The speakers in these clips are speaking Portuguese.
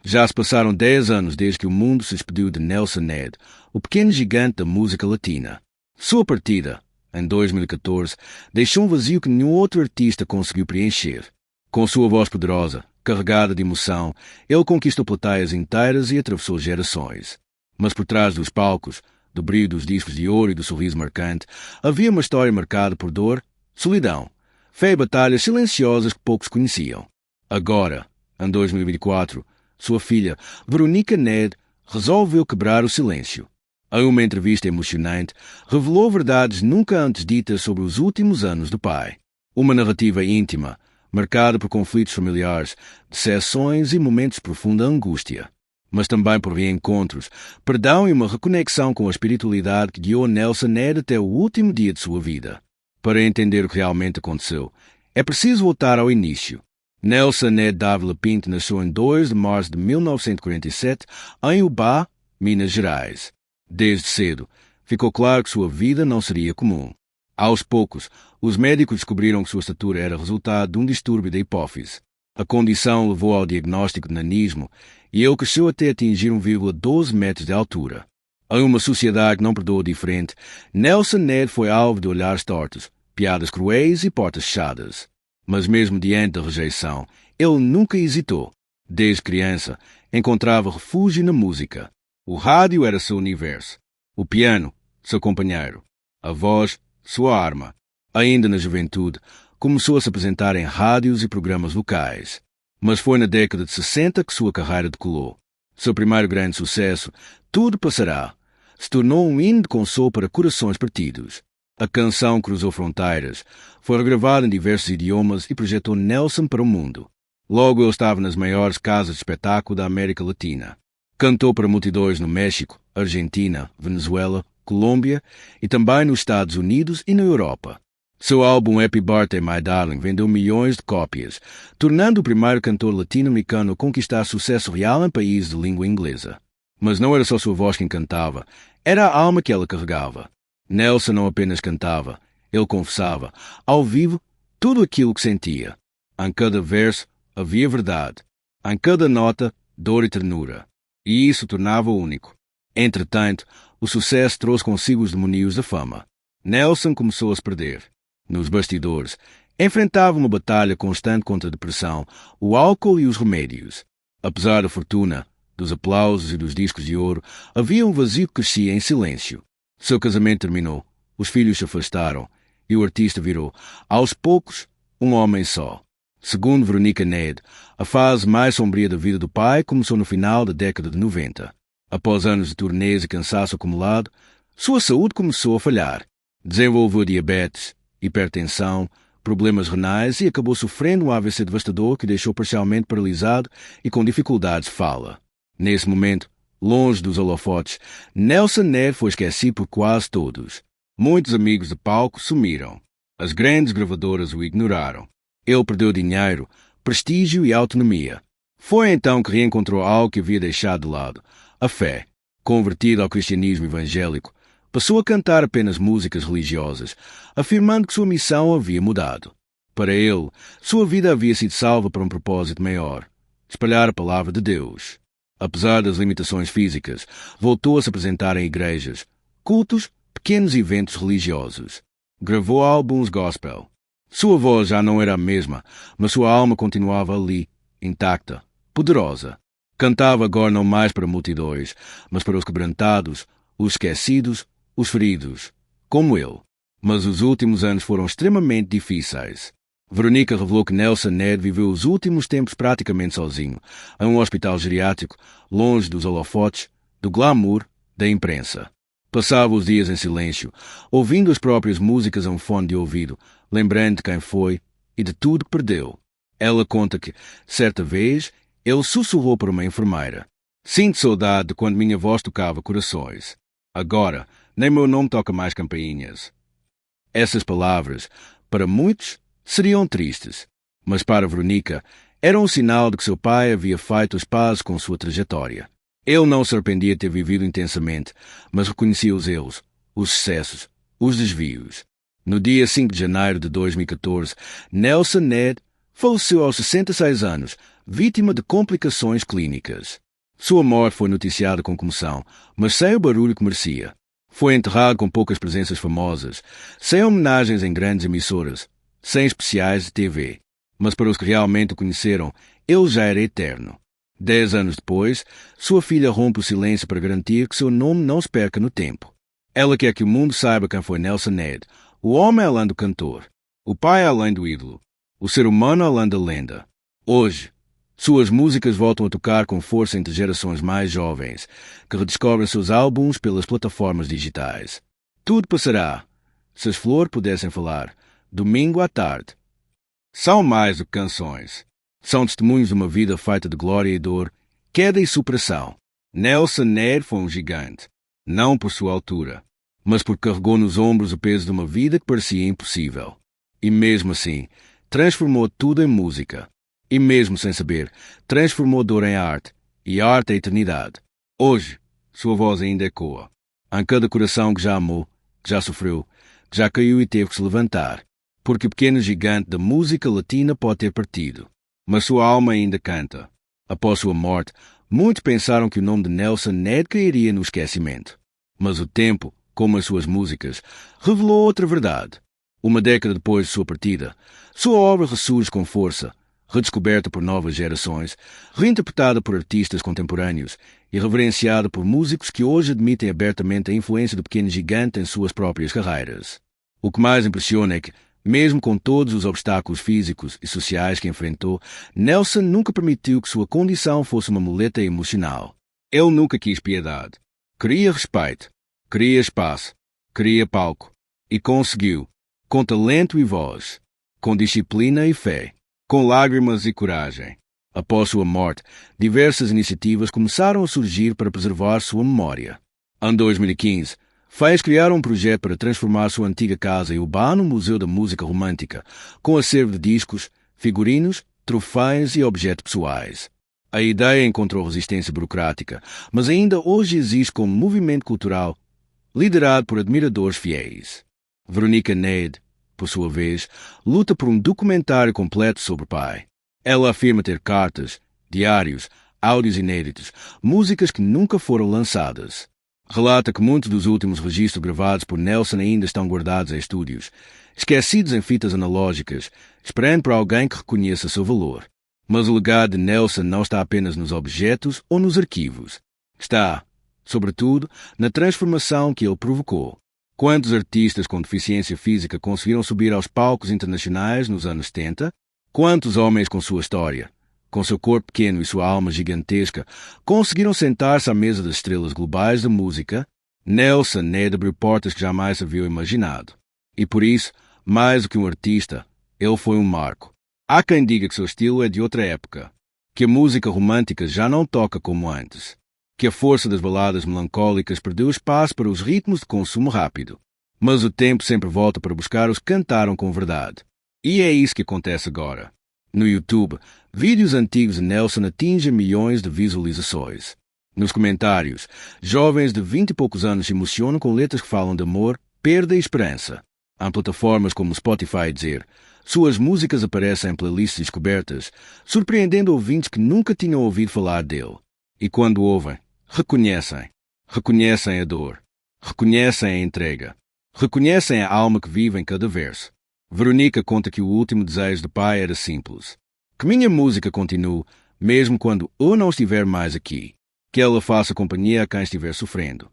Já se passaram 10 anos desde que o mundo se despediu de Nelson Ned, o pequeno gigante da música latina. Sua partida, em 2014, deixou um vazio que nenhum outro artista conseguiu preencher. Com sua voz poderosa, carregada de emoção, ele conquistou plateias inteiras e atravessou gerações. Mas por trás dos palcos, do brilho dos discos de ouro e do sorriso marcante, havia uma história marcada por dor, solidão, fé e batalhas silenciosas que poucos conheciam. Agora, em 2024, sua filha, Veronica Ned, resolveu quebrar o silêncio. Em uma entrevista emocionante, revelou verdades nunca antes ditas sobre os últimos anos do pai. Uma narrativa íntima, marcada por conflitos familiares, decepções e momentos de profunda angústia. Mas também por reencontros, perdão e uma reconexão com a espiritualidade que guiou Nelson Ned até o último dia de sua vida. Para entender o que realmente aconteceu, é preciso voltar ao início. Nelson Ned Dávila Pinto nasceu em 2 de março de 1947 em Ubá, Minas Gerais. Desde cedo, ficou claro que sua vida não seria comum. Aos poucos, os médicos descobriram que sua estatura era resultado de um distúrbio da hipófise. A condição levou ao diagnóstico de nanismo e ele cresceu até atingir 1,12 metros de altura. Em uma sociedade que não perdoa diferente, Nelson Ned foi alvo de olhares tortos, piadas cruéis e portas fechadas. Mas mesmo diante da rejeição, ele nunca hesitou. Desde criança, encontrava refúgio na música. O rádio era seu universo. O piano, seu companheiro. A voz, sua arma. Ainda na juventude, começou a se apresentar em rádios e programas locais. Mas foi na década de 60 que sua carreira decolou. Seu primeiro grande sucesso, Tudo Passará, se tornou um hino de consolo para corações partidos. A canção cruzou fronteiras, foi regravada em diversos idiomas e projetou Nelson para o mundo. Logo ele estava nas maiores casas de espetáculo da América Latina. Cantou para multidões no México, Argentina, Venezuela, Colômbia e também nos Estados Unidos e na Europa. Seu álbum Happy Birthday My Darling vendeu milhões de cópias, tornando o primeiro cantor latino-americano a conquistar sucesso real em países de língua inglesa. Mas não era só sua voz quem cantava, era a alma que ela carregava. Nelson não apenas cantava, ele confessava, ao vivo, tudo aquilo que sentia. Em cada verso havia verdade, em cada nota, dor e ternura. E isso tornava-o único. Entretanto, o sucesso trouxe consigo os demónios da fama. Nelson começou a se perder. Nos bastidores, enfrentava uma batalha constante contra a depressão, o álcool e os remédios. Apesar da fortuna, dos aplausos e dos discos de ouro, havia um vazio que crescia em silêncio. Seu casamento terminou, os filhos se afastaram e o artista virou, aos poucos, um homem só. Segundo Veronica Ned, a fase mais sombria da vida do pai começou no final da década de 90. Após anos de turnês e cansaço acumulado, sua saúde começou a falhar. Desenvolveu diabetes, hipertensão, problemas renais e acabou sofrendo um AVC devastador que deixou parcialmente paralisado e com dificuldades de fala. Nesse momento, longe dos holofotes, Nelson Ned foi esquecido por quase todos. Muitos amigos de palco sumiram. As grandes gravadoras o ignoraram. Ele perdeu dinheiro, prestígio e autonomia. Foi então que reencontrou algo que havia deixado de lado, a fé. Convertido ao cristianismo evangélico, passou a cantar apenas músicas religiosas, afirmando que sua missão havia mudado. Para ele, sua vida havia sido salva para um propósito maior, espalhar a palavra de Deus. Apesar das limitações físicas, voltou a se apresentar em igrejas, cultos, pequenos eventos religiosos. Gravou álbuns gospel. Sua voz já não era a mesma, mas sua alma continuava ali, intacta, poderosa. Cantava agora não mais para multidões, mas para os quebrantados, os esquecidos, os feridos, como ele. Mas os últimos anos foram extremamente difíceis. Veronica revelou que Nelson Ned viveu os últimos tempos praticamente sozinho, em um hospital geriátrico, longe dos holofotes, do glamour, da imprensa. Passava os dias em silêncio, ouvindo as próprias músicas a um fone de ouvido, lembrando de quem foi e de tudo que perdeu. Ela conta que, certa vez, ele sussurrou para uma enfermeira: "Sinto saudade de quando minha voz tocava corações. Agora, nem meu nome toca mais campainhas." Essas palavras, para muitos, seriam tristes, mas para Veronica eram um sinal de que seu pai havia feito as pazes com sua trajetória. Ele não se arrependia de ter vivido intensamente, mas reconhecia os erros, os excessos, os desvios. No dia 5 de janeiro de 2014, Nelson Ned faleceu aos 66 anos, vítima de complicações clínicas. Sua morte foi noticiada com comoção, mas sem o barulho que merecia. Foi enterrado com poucas presenças famosas, sem homenagens em grandes emissoras, sem especiais de TV. Mas para os que realmente o conheceram, ele já era eterno. 10 anos depois, sua filha rompe o silêncio para garantir que seu nome não se perca no tempo. Ela quer que o mundo saiba quem foi Nelson Ned, o homem além do cantor, o pai além do ídolo, o ser humano além da lenda. Hoje, suas músicas voltam a tocar com força entre gerações mais jovens, que redescobrem seus álbuns pelas plataformas digitais. Tudo passará, se as flores pudessem falar, domingo à tarde. São mais do que canções. São testemunhos de uma vida feita de glória e dor, queda e superação. Nelson Ned foi um gigante, não por sua altura, mas porque carregou nos ombros o peso de uma vida que parecia impossível. E mesmo assim, transformou tudo em música. E mesmo sem saber, transformou dor em arte, e arte em eternidade. Hoje, sua voz ainda ecoa. Em cada coração que já amou, que já sofreu, que já caiu e teve que se levantar. Porque o pequeno gigante da música latina pode ter partido, mas sua alma ainda canta. Após sua morte, muitos pensaram que o nome de Nelson Ned cairia no esquecimento. Mas o tempo, como as suas músicas, revelou outra verdade. Uma década depois de sua partida, sua obra ressurge com força, redescoberta por novas gerações, reinterpretada por artistas contemporâneos e reverenciada por músicos que hoje admitem abertamente a influência do pequeno gigante em suas próprias carreiras. O que mais impressiona é que, mesmo com todos os obstáculos físicos e sociais que enfrentou, Nelson nunca permitiu que sua condição fosse uma muleta emocional. Ele nunca quis piedade. Queria respeito, queria espaço, queria palco. E conseguiu, com talento e voz, com disciplina e fé, com lágrimas e coragem. Após sua morte, diversas iniciativas começaram a surgir para preservar sua memória. Em 2015, fez criar um projeto para transformar sua antiga casa em urbano museu da música romântica, com acervo de discos, figurinos, troféus e objetos pessoais. A ideia encontrou resistência burocrática, mas ainda hoje existe como movimento cultural, liderado por admiradores fiéis. Veronica Ned, por sua vez, luta por um documentário completo sobre o pai. Ela afirma ter cartas, diários, áudios inéditos, músicas que nunca foram lançadas. Relata que muitos dos últimos registros gravados por Nelson ainda estão guardados em estúdios, esquecidos em fitas analógicas, esperando por alguém que reconheça seu valor. Mas o legado de Nelson não está apenas nos objetos ou nos arquivos. Está, sobretudo, na transformação que ele provocou. Quantos artistas com deficiência física conseguiram subir aos palcos internacionais nos anos 70? Quantos homens com sua história, com seu corpo pequeno e sua alma gigantesca, conseguiram sentar-se à mesa das estrelas globais da música? Nelson Ned abriu portas que jamais haviam imaginado. E por isso, mais do que um artista, ele foi um marco. Há quem diga que seu estilo é de outra época, que a música romântica já não toca como antes, que a força das baladas melancólicas perdeu espaço para os ritmos de consumo rápido. Mas o tempo sempre volta para buscar os que cantaram com verdade. E é isso que acontece agora. No YouTube, vídeos antigos de Nelson atingem milhões de visualizações. Nos comentários, jovens de 20 e poucos anos se emocionam com letras que falam de amor, perda e esperança. Há plataformas como Spotify dizer, suas músicas aparecem em playlists descobertas, surpreendendo ouvintes que nunca tinham ouvido falar dele. E quando ouvem, reconhecem. Reconhecem a dor. Reconhecem a entrega. Reconhecem a alma que vive em cada verso. Veronica conta que o último desejo do pai era simples. Que minha música continue, mesmo quando eu não estiver mais aqui. Que ela faça companhia a quem estiver sofrendo.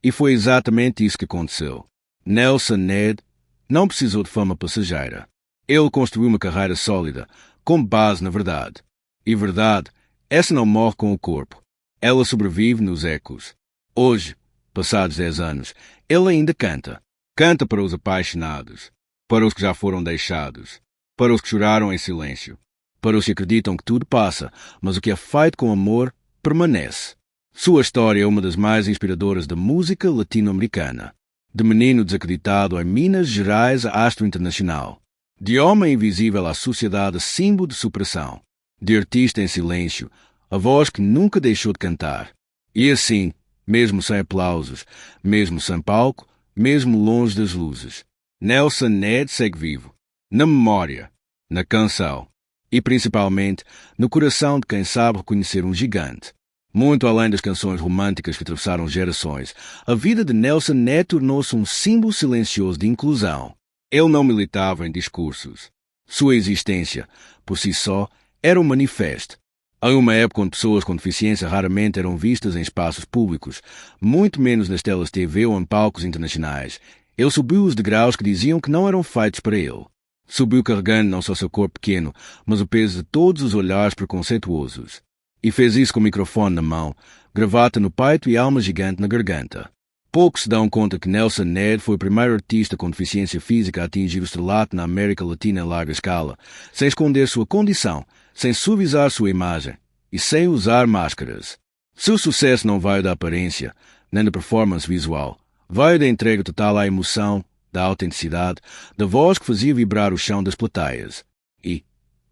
E foi exatamente isso que aconteceu. Nelson Ned não precisou de fama passageira. Ele construiu uma carreira sólida, com base na verdade. E verdade, essa não morre com o corpo. Ela sobrevive nos ecos. Hoje, passados 10 anos, ele ainda canta. Canta para os apaixonados, para os que já foram deixados, para os que choraram em silêncio, para os que acreditam que tudo passa, mas o que é feito com amor permanece. Sua história é uma das mais inspiradoras da música latino-americana. De menino desacreditado em Minas Gerais a astro internacional. De homem invisível à sociedade símbolo de superação. De artista em silêncio, a voz que nunca deixou de cantar. E assim, mesmo sem aplausos, mesmo sem palco, mesmo longe das luzes, Nelson Ned segue vivo. Na memória, na canção, E principalmente no coração de quem sabe reconhecer um gigante. Muito além das canções românticas que atravessaram gerações, a vida de Nelson Ned tornou-se um símbolo silencioso de inclusão. Ele não militava em discursos. Sua existência, por si só, era um manifesto. Em uma época onde pessoas com deficiência raramente eram vistas em espaços públicos, muito menos nas telas de TV ou em palcos internacionais, ele subiu os degraus que diziam que não eram feitos para ele. Subiu carregando não só seu corpo pequeno, mas o peso de todos os olhares preconceituosos. E fez isso com o microfone na mão, gravata no peito e alma gigante na garganta. Poucos se dão conta que Nelson Ned foi o primeiro artista com deficiência física a atingir o estrelato na América Latina em larga escala, sem esconder sua condição, sem suavizar sua imagem e sem usar máscaras. Seu sucesso não veio da aparência, nem da performance visual. Veio da entrega total à emoção, da autenticidade, da voz que fazia vibrar o chão das plateias. E,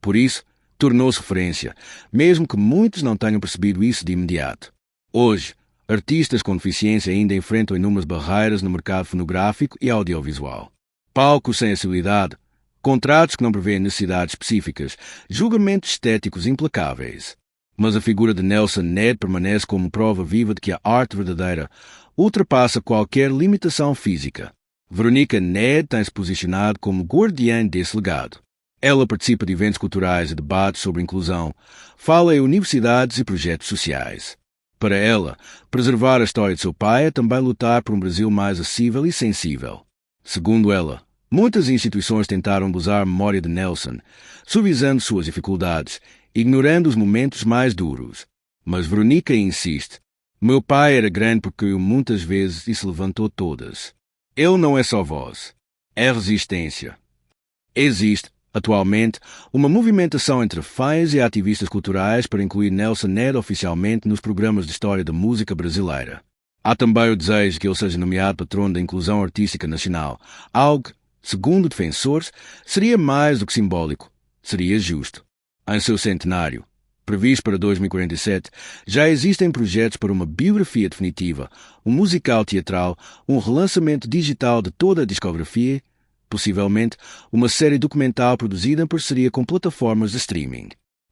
por isso, tornou-se referência, mesmo que muitos não tenham percebido isso de imediato. Hoje, artistas com deficiência ainda enfrentam inúmeras barreiras no mercado fonográfico e audiovisual. Palcos sem acessibilidade, contratos que não prevêem necessidades específicas, julgamentos estéticos implacáveis. Mas a figura de Nelson Ned permanece como prova viva de que a arte verdadeira ultrapassa qualquer limitação física. Veronica Ned tem-se posicionado como guardiã desse legado. Ela participa de eventos culturais e debates sobre inclusão, fala em universidades e projetos sociais. Para ela, preservar a história de seu pai é também lutar por um Brasil mais acessível e sensível. Segundo ela, muitas instituições tentaram abusar a memória de Nelson, suavizando suas dificuldades, ignorando os momentos mais duros. Mas Veronica insiste. Meu pai era grande porque caiu muitas vezes e se levantou todas. Ele não é só voz, é resistência. Existe, atualmente, uma movimentação entre fãs e ativistas culturais para incluir Nelson Ned oficialmente nos programas de história da música brasileira. Há também o desejo que ele seja nomeado patrono da inclusão artística nacional, algo que, segundo defensores, seria mais do que simbólico, seria justo. Em seu centenário, previsto para 2047, já existem projetos para uma biografia definitiva, um musical teatral, um relançamento digital de toda a discografia, possivelmente uma série documental produzida em parceria com plataformas de streaming.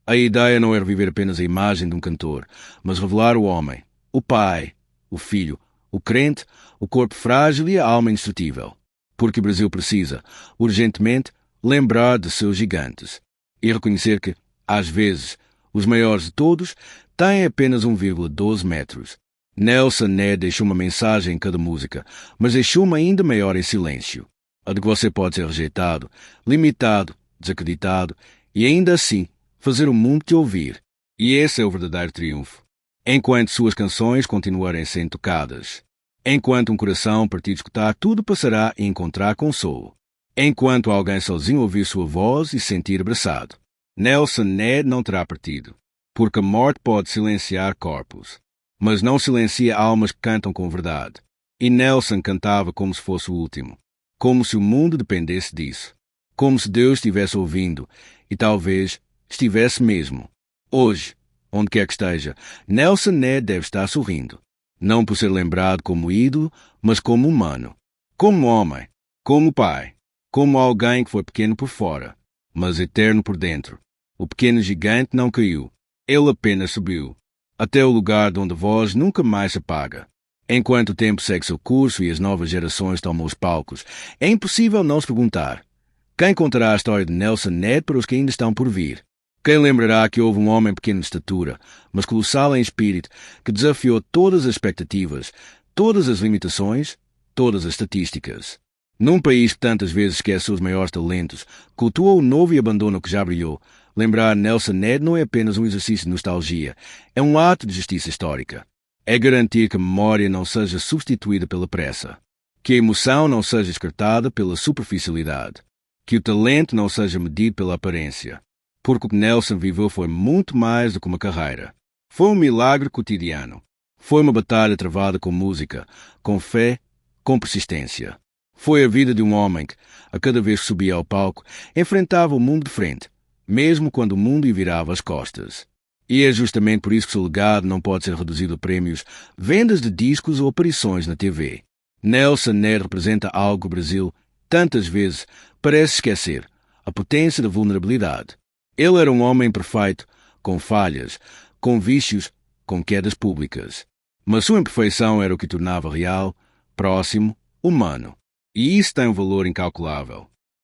A ideia não é reviver apenas a imagem de um cantor, mas revelar o homem, o pai, o filho, o crente, o corpo frágil e a alma indestrutível. Porque o Brasil precisa, urgentemente, lembrar de seus gigantes e reconhecer que, às vezes, os maiores de todos têm apenas 1,12 metros. Nelson Ned deixou uma mensagem em cada música, mas deixou uma ainda maior em silêncio. A de que você pode ser rejeitado, limitado, desacreditado e ainda assim fazer o mundo te ouvir. E esse é o verdadeiro triunfo. Enquanto suas canções continuarem sendo tocadas. Enquanto um coração partir de escutar tudo passará e encontrar consolo. Enquanto alguém sozinho ouvir sua voz e se sentir abraçado. Nelson Ned não terá partido, porque a morte pode silenciar corpos, mas não silencia almas que cantam com verdade. E Nelson cantava como se fosse o último, como se o mundo dependesse disso, como se Deus estivesse ouvindo e talvez estivesse mesmo. Hoje, onde quer que esteja, Nelson Ned deve estar sorrindo, não por ser lembrado como ídolo, mas como humano, como homem, como pai, como alguém que foi pequeno por fora, mas eterno por dentro. O pequeno gigante não caiu, ele apenas subiu, até o lugar de onde a voz nunca mais se apaga. Enquanto o tempo segue seu curso e as novas gerações tomam os palcos, é impossível não se perguntar: quem contará a história de Nelson Ned para os que ainda estão por vir? Quem lembrará que houve um homem pequeno de estatura, mas colossal em espírito, que desafiou todas as expectativas, todas as limitações, todas as estatísticas? Num país que tantas vezes esquece os maiores talentos, cultua o novo e abandona o que já brilhou, lembrar Nelson Ned não é apenas um exercício de nostalgia, é um ato de justiça histórica. É garantir que a memória não seja substituída pela pressa, que a emoção não seja descartada pela superficialidade, que o talento não seja medido pela aparência, porque o que Nelson viveu foi muito mais do que uma carreira. Foi um milagre cotidiano. Foi uma batalha travada com música, com fé, com persistência. Foi a vida de um homem que, a cada vez que subia ao palco, enfrentava o mundo de frente, mesmo quando o mundo lhe virava as costas. E é justamente por isso que seu legado não pode ser reduzido a prêmios, vendas de discos ou aparições na TV. Nelson Ned representa algo que o Brasil, tantas vezes, parece esquecer: a potência da vulnerabilidade. Ele era um homem perfeito, com falhas, com vícios, com quedas públicas. Mas sua imperfeição era o que tornava real, próximo, humano. E isso tem um valor incalculável.